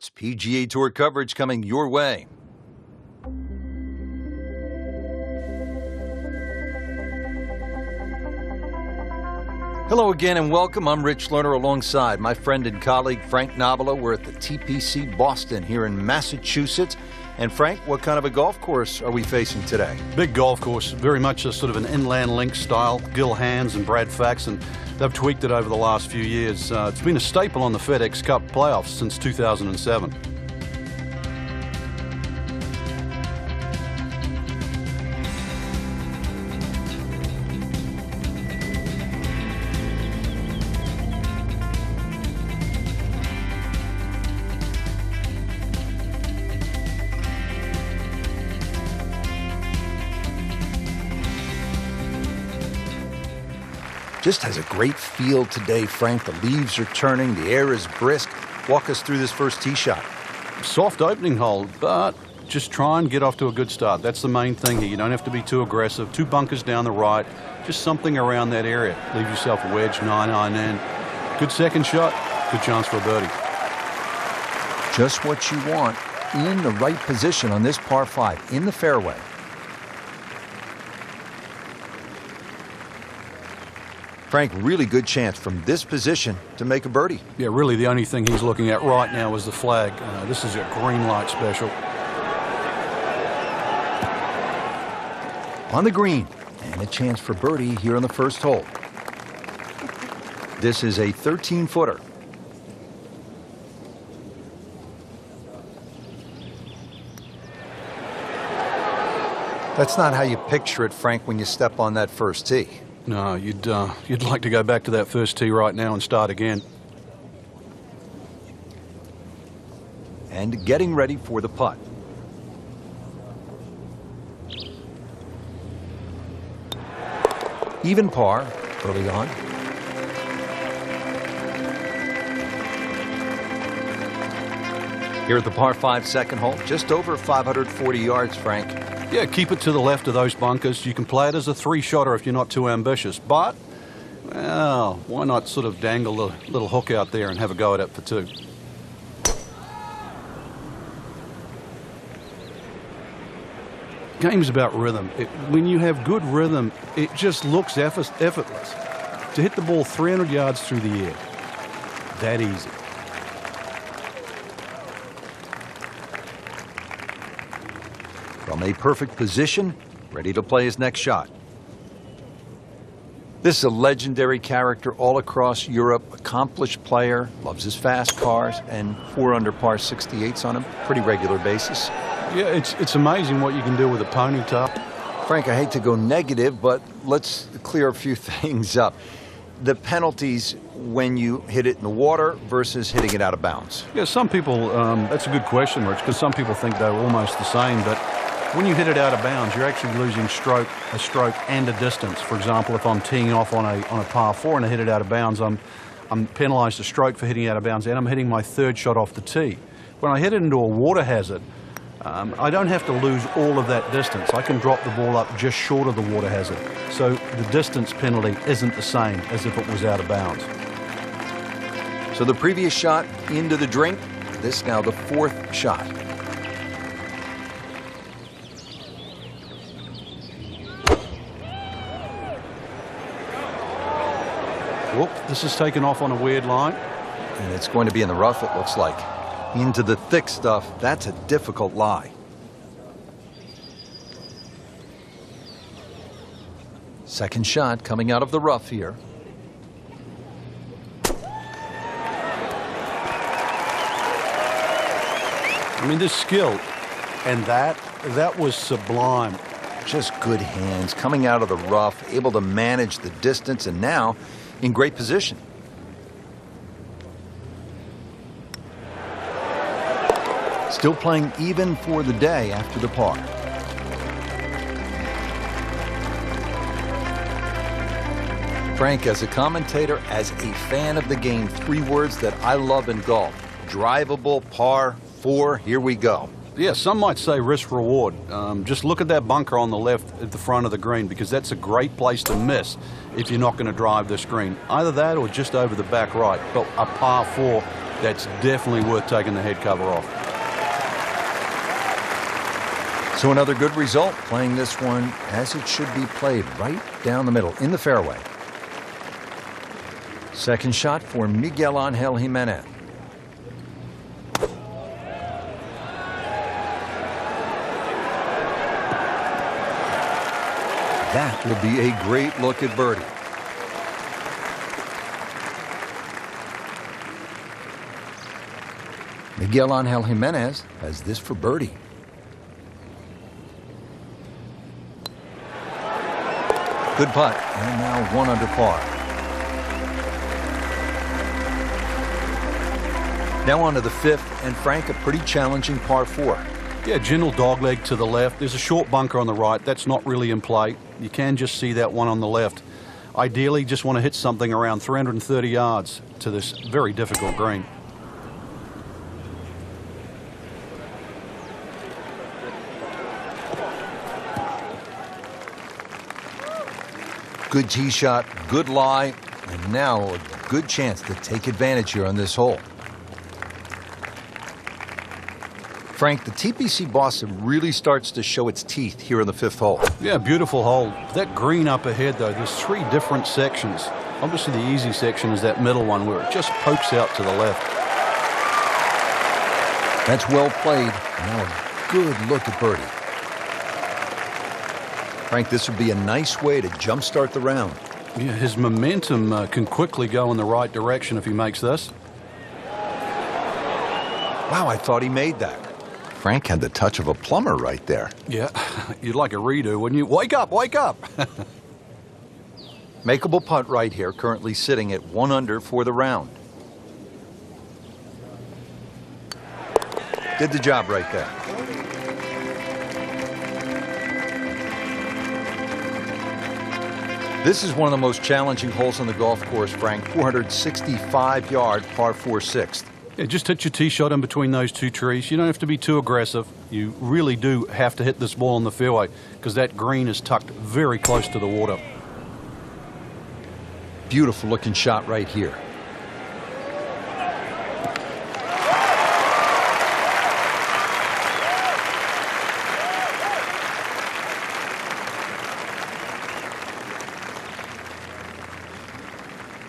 PGA Tour coverage coming your way. Hello again and welcome. I'm Rich Lerner alongside my friend and colleague Frank Nobilo. We're at the TPC Boston here in Massachusetts. And Frank, what kind of a golf course are we facing today? Big golf course, very much a sort of an inland link style. Gil Hands and Brad Fax, and they've tweaked it over the last few years. It's been a staple on the FedEx Cup playoffs since 2007. Just has a great feel today, Frank. The leaves are turning, the air is brisk. Walk us through this first tee shot. Soft opening hole, but just try and get off to a good start. That's the main thing here. You don't have to be too aggressive. 2 bunkers down the right, just something around that area. Leave yourself a wedge, 9-iron in. Good second shot, good chance for a birdie. Just what you want in the right position on this par 5, in the fairway. Frank, really good chance from this position to make a birdie. Yeah, really the only thing he's looking at right now is the flag. This is a green light special. On the green, and a chance for birdie here on the first hole. This is a 13-footer. That's not how you picture it, Frank, when you step on that first tee. No, you'd like to go back to that first tee right now and start again. And getting ready for the putt. Even par early on. Here at the par 5 second hole, just over 540 yards, Frank. Yeah, keep it to the left of those bunkers. You can play it as a 3-shotter if you're not too ambitious. But, well, why not sort of dangle the little hook out there and have a go at it for 2? Game's about rhythm. When you have good rhythm, it just looks effortless. To hit the ball 300 yards through the air, that easy. From a perfect position, ready to play his next shot. This is a legendary character all across Europe, accomplished player, loves his fast cars, and 4 under par 68s on a pretty regular basis. Yeah, it's amazing what you can do with a ponytail. Frank, I hate to go negative, but let's clear a few things up. The penalties when you hit it in the water versus hitting it out of bounds. Yeah, some people, that's a good question, Rich, because some people think they're almost the same, but when you hit it out of bounds, you're actually losing a stroke and a distance. For example, if I'm teeing off on a par 4 and I hit it out of bounds, I'm penalised a stroke for hitting it out of bounds, and I'm hitting my 3rd shot off the tee. When I hit it into a water hazard, I don't have to lose all of that distance. I can drop the ball up just short of the water hazard. So the distance penalty isn't the same as if it was out of bounds. So the previous shot into the drink, this now the 4th shot. Whoop, this is taken off on a weird line. And it's going to be in the rough, it looks like. Into the thick stuff, that's a difficult lie. Second shot coming out of the rough here. I mean, this skill, and that was sublime. Just good hands, coming out of the rough, able to manage the distance, and now in great position. Still playing even for the day after the par. Frank, as a commentator, as a fan of the game, 3 words that I love in golf. Drivable, par 4, here we go. Yeah, some might say risk-reward. Just look at that bunker on the left at the front of the green, because that's a great place to miss if you're not going to drive this green. Either that or just over the back right. But a par 4 that's definitely worth taking the head cover off. So another good result, playing this one as it should be played, right down the middle, in the fairway. Second shot for Miguel Angel Jimenez. That will be a great look at birdie. Miguel Angel Jimenez has this for birdie. Good putt, and now 1 under par. Now on to the fifth, and Frank, a pretty challenging par 4. Yeah, gentle dogleg to the left. There's a short bunker on the right. That's not really in play. You can just see that one on the left. Ideally, just want to hit something around 330 yards to this very difficult green. Good tee shot, good lie, and now a good chance to take advantage here on this hole. Frank, the TPC Boston really starts to show its teeth here in the fifth hole. Yeah, beautiful hole. That green up ahead, though, there's 3 different sections. Obviously, the easy section is that middle one where it just pokes out to the left. That's well played. Now a good look at birdie. Frank, this would be a nice way to jumpstart the round. Yeah, his momentum can quickly go in the right direction if he makes this. Wow, I thought he made that. Frank had the touch of a plumber right there. Yeah, you'd like a redo, wouldn't you? Wake up, wake up! Makeable putt right here, currently sitting at 1 under for the round. Did the job right there. This is one of the most challenging holes on the golf course, Frank. 465-yard par 4 sixth. Yeah, just hit your tee shot in between those 2 trees. You don't have to be too aggressive. You really do have to hit this ball in the fairway because that green is tucked very close to the water. Beautiful looking shot right here.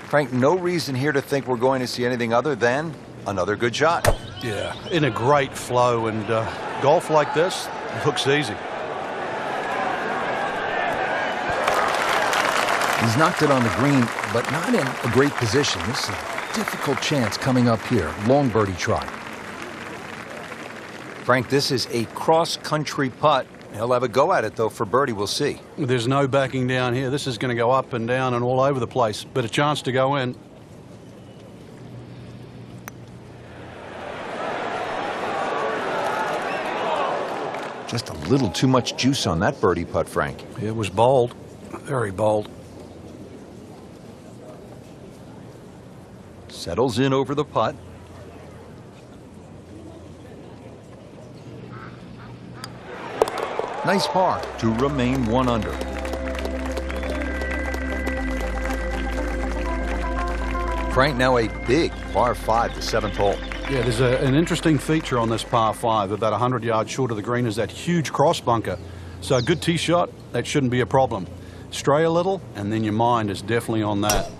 Frank, no reason here to think we're going to see anything other than another good shot. Yeah, in a great flow, and golf like this looks easy. He's knocked it on the green, but not in a great position. This is a difficult chance coming up here. Long birdie try. Frank, this is a cross-country putt. He'll have a go at it, though, for birdie. We'll see. There's no backing down here. This is going to go up and down and all over the place, but a chance to go in. Just a little too much juice on that birdie putt, Frank. It was bold, very bold. Settles in over the putt. Nice par to remain 1 under. Frank, now a big par 5, the 7th hole. Yeah, there's an interesting feature on this par 5. About 100 yards short of the green is that huge cross bunker. So a good tee shot, that shouldn't be a problem. Stray a little, and then your mind is definitely on that.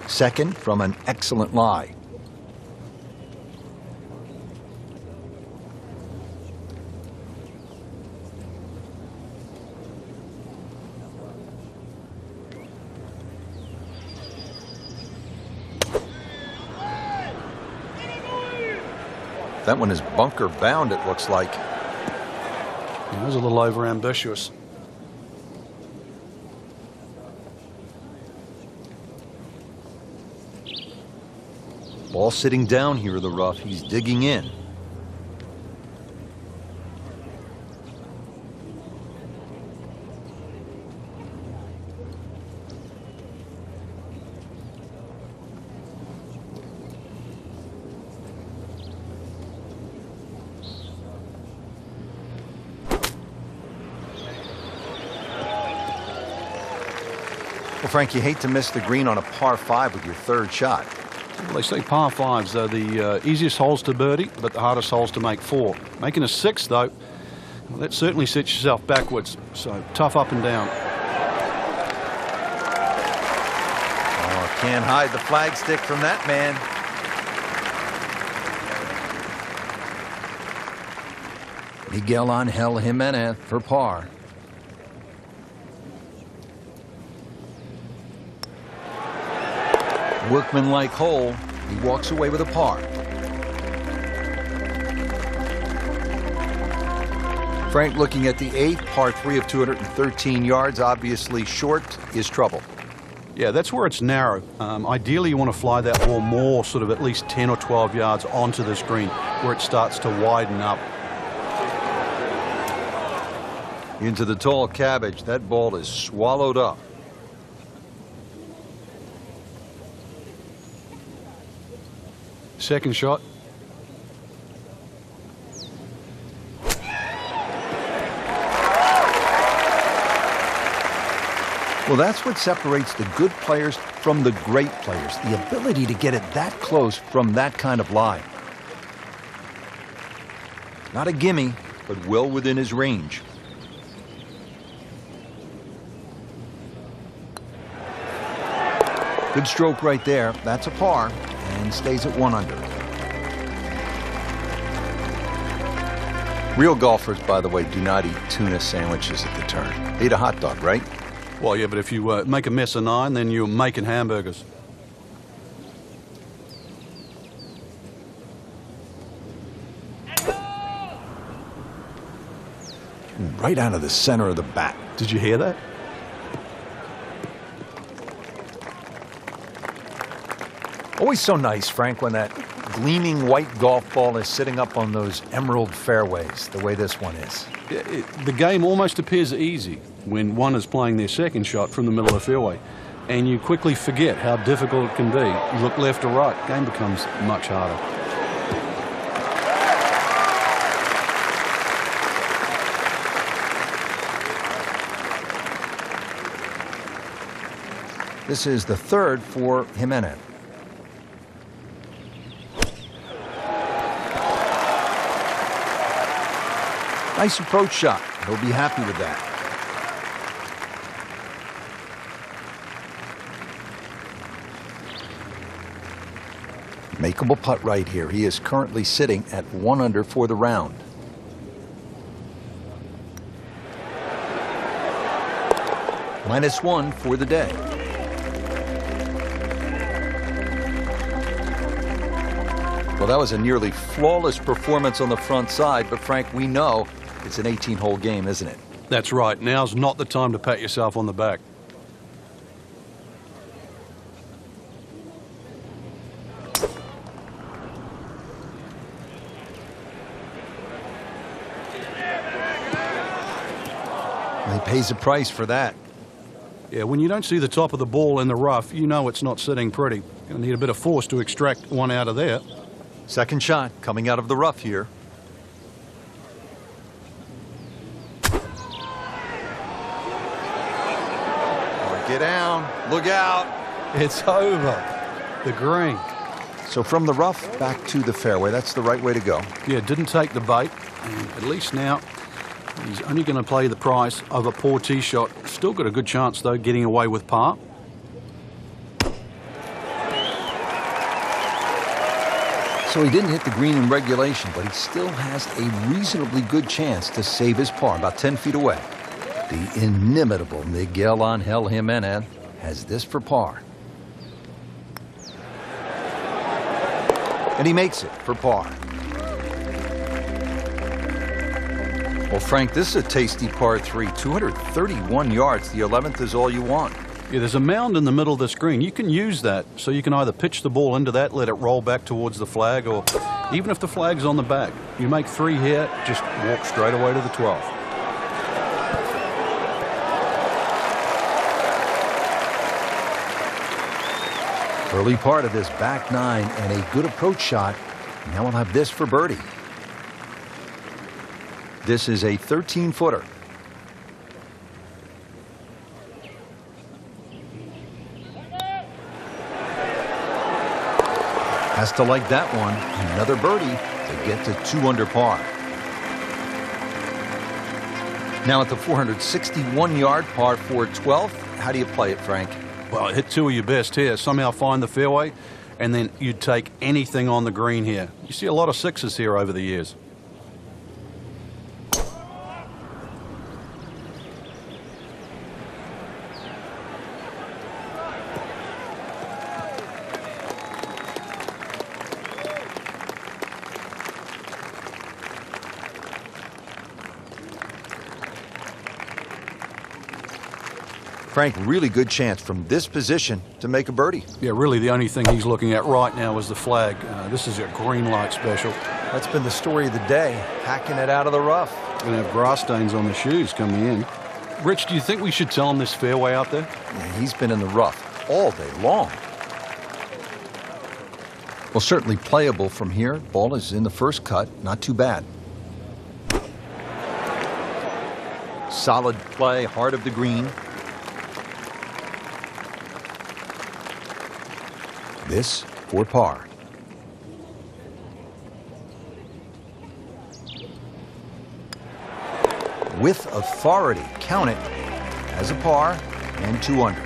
Second from an excellent lie. That one is bunker bound, it looks like. It was a little over ambitious. Ball sitting down here in the rough. He's digging in. Well, Frank, you hate to miss the green on a par 5 with your third shot. Well, they say par 5s are the easiest holes to birdie, but the hardest holes to make 4. Making a 6, though, well, that certainly sets yourself backwards. So tough up and down. Oh, can't hide the flagstick from that man. Miguel Angel Jimenez for par. Workmanlike hole. He walks away with a par. Frank, looking at the 8th, par 3 of 213 yards, obviously short, is trouble. Yeah, that's where it's narrow. Ideally, you want to fly that ball more, sort of at least 10 or 12 yards onto this green, where it starts to widen up. Into the tall cabbage. That ball is swallowed up. Second shot. Well, that's what separates the good players from the great players, the ability to get it that close from that kind of lie. Not a gimme, but well within his range. Good stroke right there. That's a par and stays at 1 under. Real golfers, by the way, do not eat tuna sandwiches at the turn. They eat a hot dog, right? Well, yeah, but if you make a mess of 9, then you're making hamburgers. Right out of the center of the bat. Did you hear that? Always so nice, Frank, when that gleaming white golf ball is sitting up on those emerald fairways, the way this one is. The game almost appears easy when one is playing their second shot from the middle of the fairway, and you quickly forget how difficult it can be. You look left or right, game becomes much harder. This is the 3rd for Jimenez. Nice approach shot. He'll be happy with that. Makeable putt right here. He is currently sitting at 1 under for the round. -1 for the day. Well, that was a nearly flawless performance on the front side, but Frank, we know it's an 18-hole game, isn't it? That's right. Now's not the time to pat yourself on the back. He pays a price for that. Yeah, when you don't see the top of the ball in the rough, you know it's not sitting pretty. You're going to need a bit of force to extract one out of there. Second shot coming out of the rough here. Get down. Look out. It's over. The green. So from the rough back to the fairway. That's the right way to go. Yeah, didn't take the bait. And at least now he's only going to play the price of a poor tee shot. Still got a good chance, though, getting away with par. So he didn't hit the green in regulation, but he still has a reasonably good chance to save his par, about 10 feet away. The inimitable Miguel Angel Jimenez has this for par. And he makes it for par. Well, Frank, this is a tasty par 3, 231 yards. The 11th is all you want. Yeah, there's a mound in the middle of this green. You can use that, so you can either pitch the ball into that, let it roll back towards the flag, or even if the flag's on the back, you make 3 here, just walk straight away to the 12th. Early part of this back 9 and a good approach shot. Now we'll have this for birdie. This is a 13-footer. Has to like that one. Another birdie to get to 2 under par. Now at the 461-yard par 4 12th, how do you play it, Frank? Well, hit 2 of your best here. Somehow find the fairway, and then you take anything on the green here. You see a lot of 6s here over the years. Frank, really good chance from this position to make a birdie. Yeah, really the only thing he's looking at right now is the flag. This is a green light special. That's been the story of the day, hacking it out of the rough. Going to have grass stains on the shoes coming in. Rich, do you think we should tell him this fairway out there? Yeah, he's been in the rough all day long. Well, certainly playable from here. Ball is in the first cut, not too bad. Solid play, heart of the green. This for par. With authority, count it as a par and 2 under.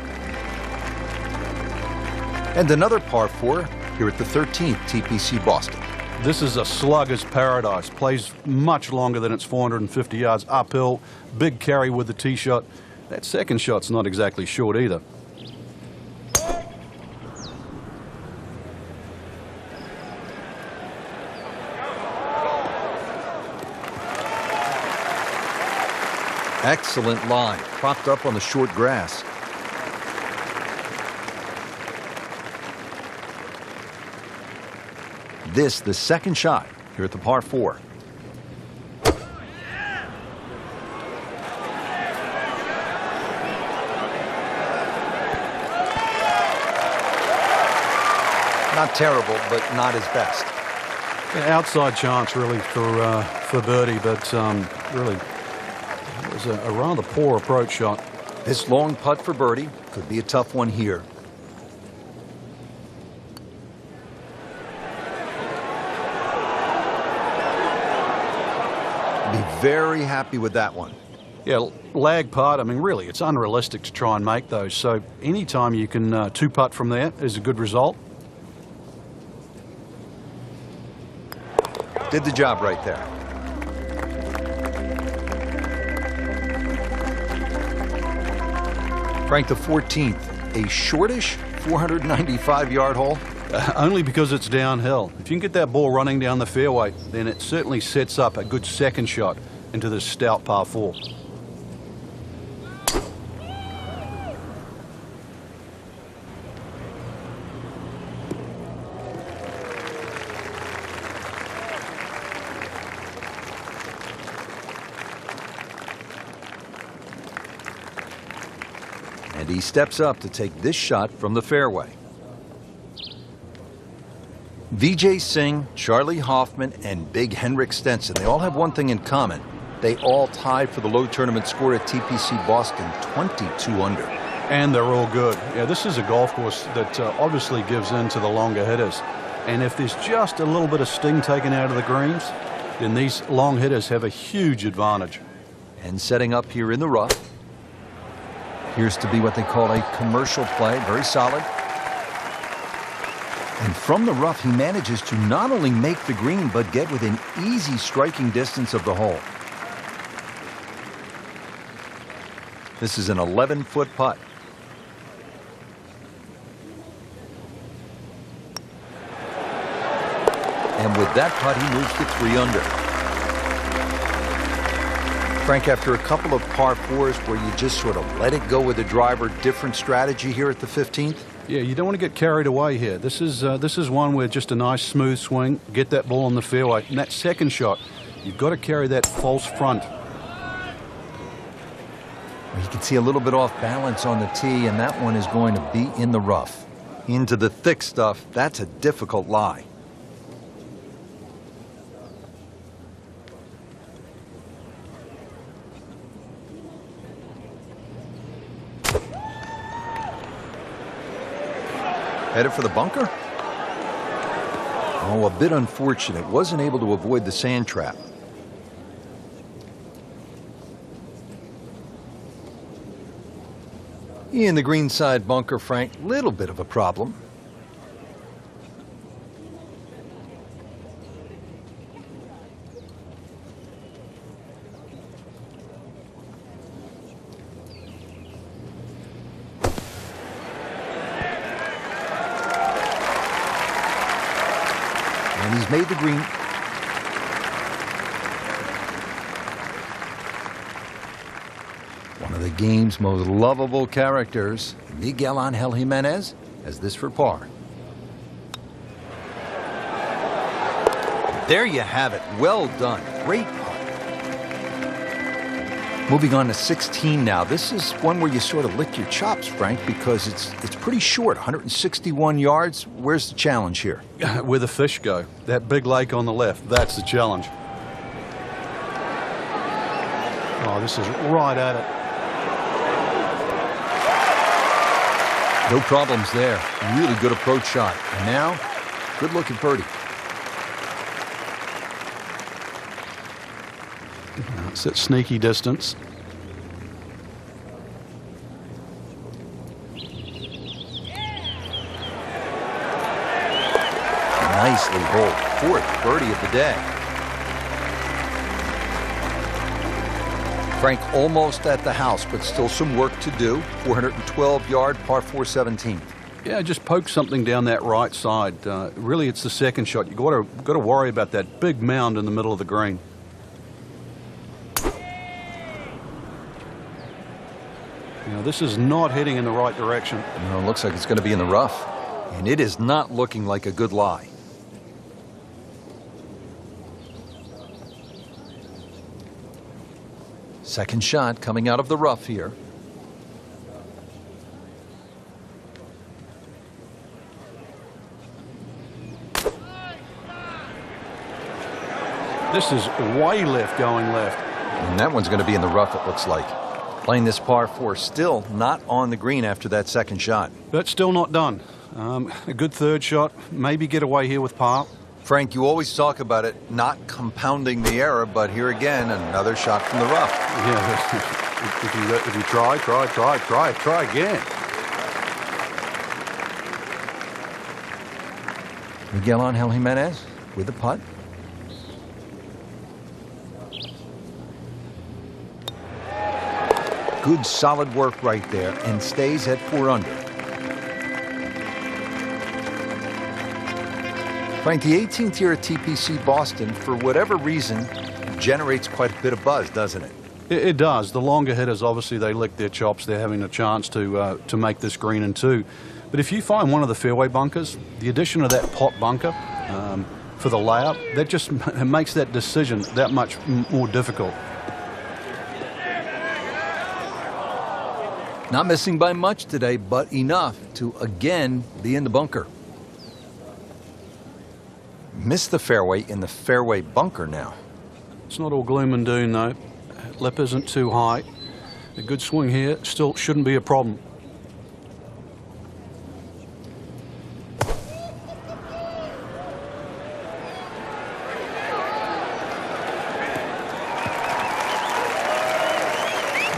And another par 4 here at the 13th TPC Boston. This is a slugger's paradise. Plays much longer than its 450 yards uphill. Big carry with the tee shot. That second shot's not exactly short either. Excellent line, propped up on the short grass. This, the second shot here at the par 4. Not terrible, but not his best. Yeah, outside chance really for birdie, but really it was a rather poor approach shot. This long putt for birdie could be a tough one here. Be very happy with that one. Yeah, lag putt, I mean, really, it's unrealistic to try and make those. So anytime you can 2 putt from there is a good result. Did the job right there. Frank, the 14th, a shortish 495-yard hole. Only because it's downhill. If you can get that ball running down the fairway, then it certainly sets up a good second shot into this stout par 4. And he steps up to take this shot from the fairway. Vijay Singh, Charlie Hoffman, and Big Henrik Stenson, they all have one thing in common. They all tied for the low tournament score at TPC Boston, 22 under. And they're all good. Yeah, this is a golf course that obviously gives in to the longer hitters. And if there's just a little bit of sting taken out of the greens, then these long hitters have a huge advantage. And setting up here in the rough. Appears to be what they call a commercial play, very solid. And from the rough, he manages to not only make the green, but get within easy striking distance of the hole. This is an 11-foot putt. And with that putt, he moves to 3 under. Frank, after a couple of par 4s where you just sort of let it go with the driver, different strategy here at the 15th? Yeah, you don't want to get carried away here. This is one where just a nice smooth swing, get that ball on the fairway. And that second shot, you've got to carry that false front. You can see a little bit off balance on the tee, and that one is going to be in the rough. Into the thick stuff, that's a difficult lie. Headed for the bunker. Oh, a bit unfortunate. Wasn't able to avoid the sand trap. In the greenside bunker, Frank, little bit of a problem. And he's made the green. One of the game's most lovable characters, Miguel Angel Jimenez, has this for par. There you have it. Well done. Great putt. Moving on to 16 now. This is one where you sort of lick your chops, Frank, because it's pretty short, 161 yards. Where's the challenge here? Where the fish go. That big lake on the left, that's the challenge. Oh, this is right at it. No problems there. Really good approach shot. And now, good looking birdie. It's at sneaky distance. Nicely holed. Fourth birdie of the day. Frank almost at the house, but still some work to do. 412-yard par 4 17th. Yeah, just poke something down that right side. Really, it's the second shot. You've got to worry about that big mound in the middle of the green. Now, this is not heading in the right direction. No, it looks like it's going to be in the rough. And it is not looking like a good lie. Second shot coming out of the rough here. This is way left going left. And that one's going to be in the rough, it looks like. Playing this par 4, still not on the green after that second shot. But still not done. A good third shot. Maybe get away here with par. Frank, you always talk about it not compounding the error, but here again, another shot from the rough. Yeah, if you try again. Miguel Angel Jimenez with the putt. Good solid work right there, and stays at 4 under. Frank, the 18th here at TPC Boston, for whatever reason, generates quite a bit of buzz, doesn't it? It does. The longer hitters, obviously, they lick their chops. They're having a chance to make this green in 2. But if you find one of the fairway bunkers, the addition of that pot bunker for the layup, that just makes that decision that much more difficult. Not missing by much today, but enough to again be in the bunker. Missed the fairway in the fairway bunker now. It's not all gloom and doom, though. Lip isn't too high. A good swing here still shouldn't be a problem.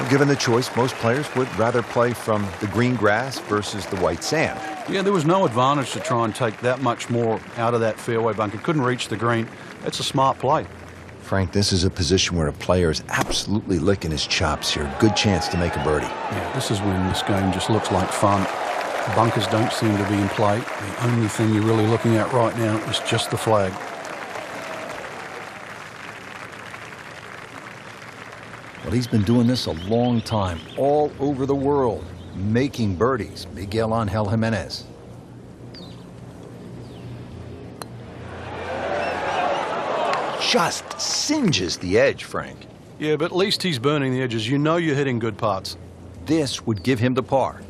Given the choice, most players would rather play from the green grass versus the white sand. Yeah, there was no advantage to try and take that much more out of that fairway bunker. Couldn't reach the green. That's a smart play. Frank, this is a position where a player is absolutely licking his chops here. Good chance to make a birdie. Yeah, this is when this game just looks like fun. Bunkers don't seem to be in play. The only thing you're really looking at right now is just the flag. Well, he's been doing this a long time, all over the world, making birdies. Miguel Angel Jimenez. Just singes the edge, Frank. Yeah, but at least he's burning the edges. You know you're hitting good putts. This would give him the par.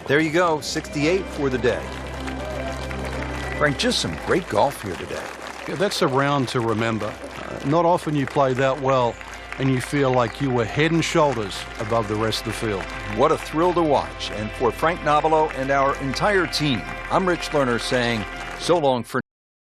There you go, 68 for the day. Frank, just some great golf here today. Yeah, that's a round to remember. Not often you play that well and you feel like you were head and shoulders above the rest of the field. What a thrill to watch. And for Frank Nobilo and our entire team, I'm Rich Lerner saying so long for now.